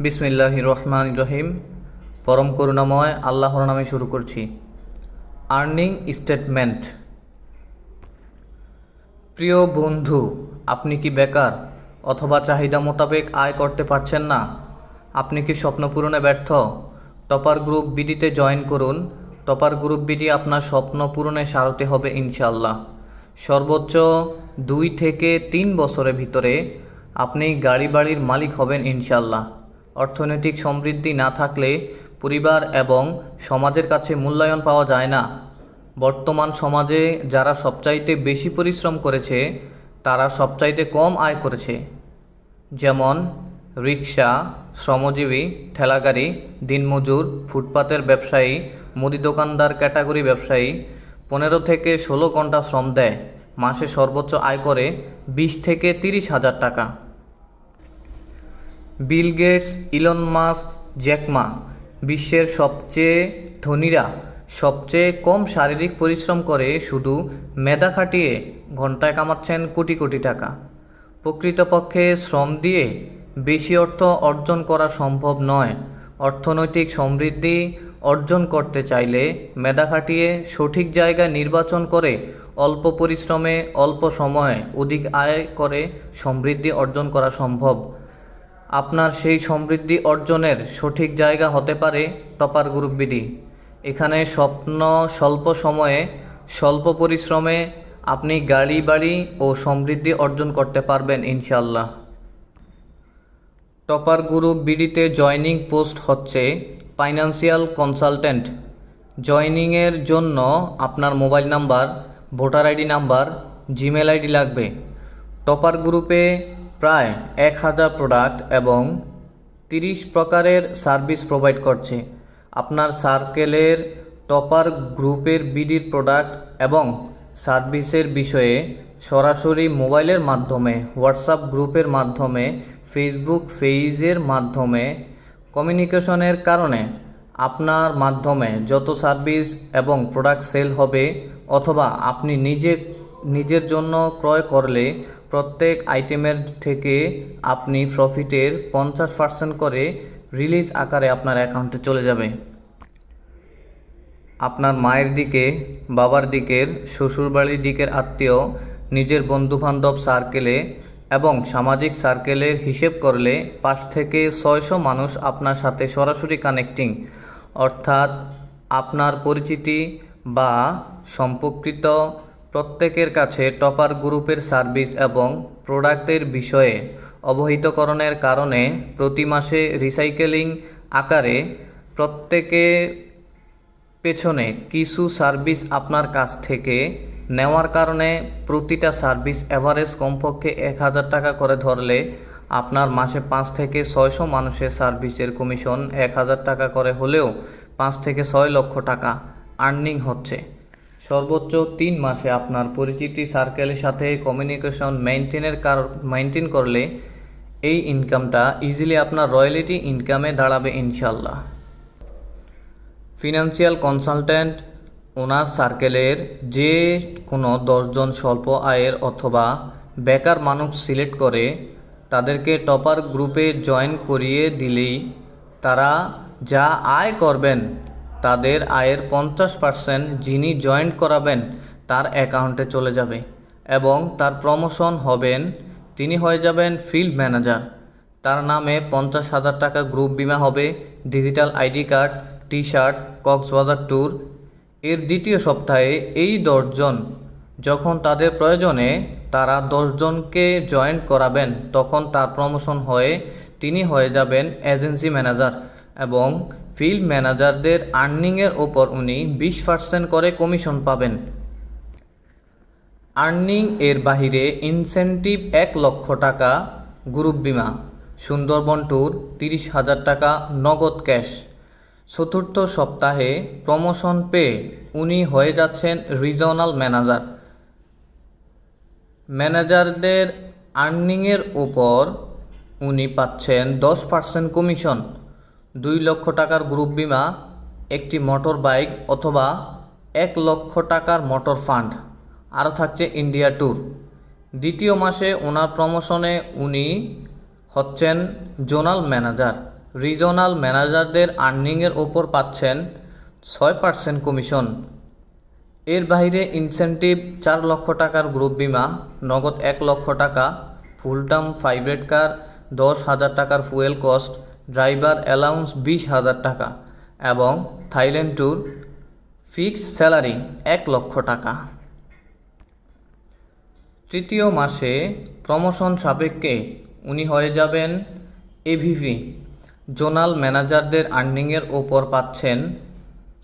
বিসমিল্লাহির রহমানির রহিম। পরম করুণাময় আল্লাহর নামে শুরু করছি। Earning statement. প্রিয় বন্ধু, আপনি কি বেকার অথবা চাহিদা মোতাবেক আয় করতে পারছেন না? আপনি কি স্বপ্ন পূরণে ব্যর্থ? টপার গ্রুপ বিডিতে জয়েন করুন। টপার গ্রুপ বিডি আপনার স্বপ্ন পূরণে সারথি হবে ইনশাআল্লাহ। সর্বোচ্চ 2 থেকে 3 বছরের ভিতরে আপনি গাড়ি বাড়ির মালিক হবেন ইনশাআল্লাহ। অর্থনৈতিক সমৃদ্ধি না থাকলে পরিবার এবং সমাজের কাছে মূল্যায়ন পাওয়া যায় না। বর্তমান সমাজে যারা সবচাইতে বেশি পরিশ্রম করেছে তারা সবচাইতে কম আয় করেছে। যেমন রিক্সা, শ্রমজীবী, ঠেলাগাড়ি, দিনমজুর, ফুটপাতের ব্যবসায়ী, মুদি দোকানদার ক্যাটাগরি ব্যবসায়ী 15 থেকে 16 ঘন্টা শ্রম দেয়, মাসে সর্বোচ্চ আয় করে 20 থেকে 30 হাজার টাকা। Bill Gates, Elon Musk, Jack Ma বিশ্বের সবচেয়ে ধনীরা সবচেয়ে কম শারীরিক পরিশ্রম করে শুধু মেধা খাটিয়ে ঘন্টায় কামাচ্ছেন কোটি কোটি টাকা। প্রকৃতপক্ষে শ্রম দিয়ে বেশি অর্থ অর্জন করা সম্ভব নয়। অর্থনৈতিক সমৃদ্ধি অর্জন করতে চাইলে মেধা খাটিয়ে সঠিক জায়গা নির্বাচন করে অল্প পরিশ্রমে অল্প সময়ে অধিক আয় করে সমৃদ্ধি অর্জন করা সম্ভব। আপনার সেই সমৃদ্ধি অর্জনের সঠিক জায়গা হতে পারে টপার গ্রুপ বিডি। এখানে স্বপ্ন স্বল্প সময়ে স্বল্প পরিশ্রমে আপনি গাড়ি বাড়ি ও সমৃদ্ধি অর্জন করতে পারবেন ইনশাআল্লাহ। টপার গ্রুপ বিডিতে জয়নিং পোস্ট হচ্ছে ফাইন্যান্সিয়াল কনসালটেন্ট। জয়নিংয়ের জন্য আপনার mobile number, voter ID number, Gmail ID লাগবে। টপার গ্রুপে প্রায় 1000 প্রোডাক্ট এবং 30 প্রকারের সার্ভিস প্রোভাইড করছে। আপনার সার্কেলের টপার গ্রুপের বিডির প্রোডাক্ট এবং সার্ভিসের বিষয়ে সরাসরি মোবাইলের মাধ্যমে, হোয়াটসঅ্যাপ গ্রুপের মাধ্যমে, ফেসবুক পেজের মাধ্যমে কমিউনিকেশনের কারণে আপনার মাধ্যমে যত সার্ভিস এবং প্রোডাক্ট সেল হবে অথবা আপনি নিজের জন্য ক্রয় করলে প্রত্যেক আইটেমের থেকে আপনি প্রফিটের 50% করে রিলিজ আকারে আপনার অ্যাকাউন্টে চলে যাবে। আপনার মায়ের দিকে, বাবার দিকের, শ্বশুরবাড়ির দিকের আত্মীয়, নিজের বন্ধুবান্ধব সার্কেলে এবং সামাজিক সার্কেলের হিসেব করলে 5 থেকে 600 মানুষ আপনার সাথে সরাসরি কানেক্টিং, অর্থাৎ আপনার পরিচিতি বা সম্পর্কিত প্রত্যেকের কাছে টপার গ্রুপের সার্ভিস এবং প্রোডাক্টের বিষয়ে অবহিতকরণের কারণে প্রতি মাসে রিসাইকেলিং আকারে প্রত্যেকের পেছনে কিছু সার্ভিস আপনার কাছ থেকে নেওয়ার কারণে প্রতিটা সার্ভিস এভারেজ কমপক্ষে 1000 টাকা করে ধরলে আপনার মাসে 5 থেকে 600 মানুষের সার্ভিসের কমিশন 1000 টাকা করে হলেও 5 থেকে 6 লক্ষ টাকা আর্নিং হচ্ছে। সর্বোচ্চ 3 মাসে আপনার পরিচিতি সার্কেলের সাথে কমিউনিকেশন মেনটেন করলে এই ইনকামটা ইজিলি আপনার রয়্যালিটি ইনকামে দাঁড়াবে ইনশাল্লাহ। ফিনান্সিয়াল কনসালটেন্ট ওনার সার্কেলের যে কোনো 10 জন স্বল্প আয়ের অথবা বেকার মানুষ সিলেক্ট করে তাদেরকে টপার গ্রুপে জয়েন করিয়ে দিলেই তারা যা আয় করবেন তাদের আয়ের 50% যিনি জয়েন করাবেন তার অ্যাকাউন্টে চলে যাবে এবং তার প্রমোশন হবেন, তিনি হয়ে যাবেন ফিল্ড ম্যানেজার। তার নামে 50,000 টাকা গ্রুপ বিমা হবে, digital ID card, T shirt, Cox's Bazar tour. এর দ্বিতীয় সপ্তাহে এই 10 জন যখন তাদের প্রয়োজনে তারা 10 জনকে জয়েন করাবেন তখন তার প্রমোশন হয়ে তিনি হয়ে যাবেন এজেন্সি ম্যানেজার এবং ফিল্ড ম্যানেজারদের আর্নিংয়ের ওপর উনি 20% করে কমিশন পাবেন। আর্নিং এর বাহিরে ইনসেন্টিভ 1 লক্ষ টাকা গ্রুপ বিমা, সুন্দরবন ট্যুর 30,000 টাকা নগদ ক্যাশ। চতুর্থ সপ্তাহে প্রমোশন পেয়ে উনি হয়ে যাচ্ছেন রিজনাল ম্যানেজার। ম্যানেজারদের আর্নিংয়ের ওপর উনি পাচ্ছেন 10% কমিশন। 2 লক্ষ টাকার গ্রুপ বিমা, একটি মোটর বাইক অথবা 1 লক্ষ টাকার মোটর ফান্ড, আরও থাকছে ইন্ডিয়া ট্যুর। দ্বিতীয় মাসে ওনার প্রমোশনে উনি হচ্ছেন জোনাল ম্যানেজার। রিজনাল ম্যানেজারদের আর্নিংয়ের ওপর পাচ্ছেন 6% কমিশন। এর বাইরে ইনসেনটিভ 4 লক্ষ টাকার গ্রুপ বিমা, নগদ 1 লক্ষ টাকা, ফুল টার্ম প্রাইভেট কার 10,000 টাকার ফুয়েল কস্ট, ড্রাইভার অ্যালাউন্স 20,000 টাকা এবং থাইল্যান্ড ট্যুর, ফিক্সড স্যালারি 1 লক্ষ টাকা। তৃতীয় মাসে প্রমোশন সাপেক্ষে উনি হয়ে যাবেন এভিপি। জোনাল ম্যানেজারদের আর্নিংয়ের ওপর পাচ্ছেন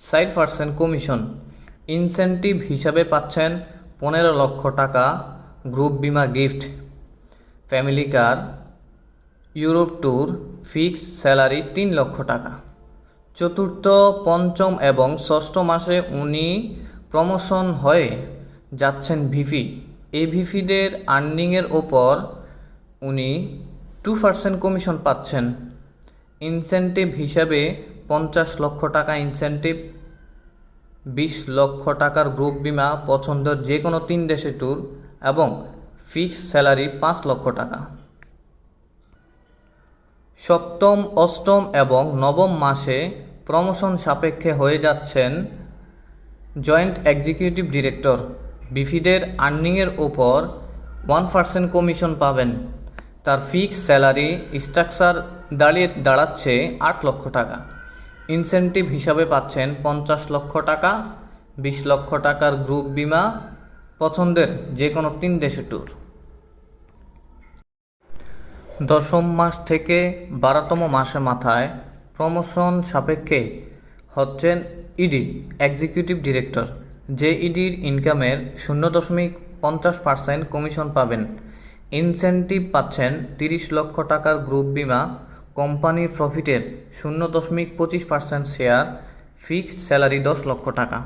4% কমিশন। ইনসেনটিভ হিসাবে পাচ্ছেন 15 লক্ষ টাকা গ্রুপ বিমা গিফট, ফ্যামিলি কার, ইউরোপ ট্যুর, ফিক্সড স্যালারি 3 লক্ষ টাকা। চতুর্থ, পঞ্চম এবং ষষ্ঠ মাসে উনি প্রমোশন হয়ে যাচ্ছেন ভিপি। এই ভিপিদের আর্নিংয়ের ওপর উনি 2% কমিশন পাচ্ছেন। ইনসেনটিভ হিসাবে 50 লক্ষ টাকা ইনসেনটিভ, 20 লক্ষ টাকার গ্রুপ বিমা পছন্দের যে কোনো 3 দেশে ট্যুর এবং ফিক্সড স্যালারি 5 লক্ষ টাকা। সপ্তম, অষ্টম এবং নবম মাসে প্রমোশন সাপেক্ষে হয়ে যাচ্ছেন জয়েন্ট এক্সিকিউটিভ ডিরেক্টর। বিফিদের আর্নিংয়ের ওপর 1% কমিশন পাবেন। তার ফিক্সড স্যালারি স্ট্রাকচার দাঁড়াচ্ছে 8 লক্ষ টাকা। ইনসেনটিভ হিসাবে পাচ্ছেন 50 লক্ষ টাকা, 20 লক্ষ টাকার গ্রুপ বিমা পছন্দের যে কোনো 3 দেশে ট্যুর। দশম মাস থেকে 12তম মাসে মাথায় প্রমোশন সাপেক্ষে হচ্ছেন ইডি এক্সিকিউটিভ ডিরেক্টর। যে ইডির ইনকামের 0.50% কমিশন পাবেন। ইনসেনটিভ পাচ্ছেন 30 লক্ষ টাকার গ্রুপ বিমা, কোম্পানির প্রফিটের 0.25% শেয়ার, ফিক্সড স্যালারি 10 লক্ষ টাকা।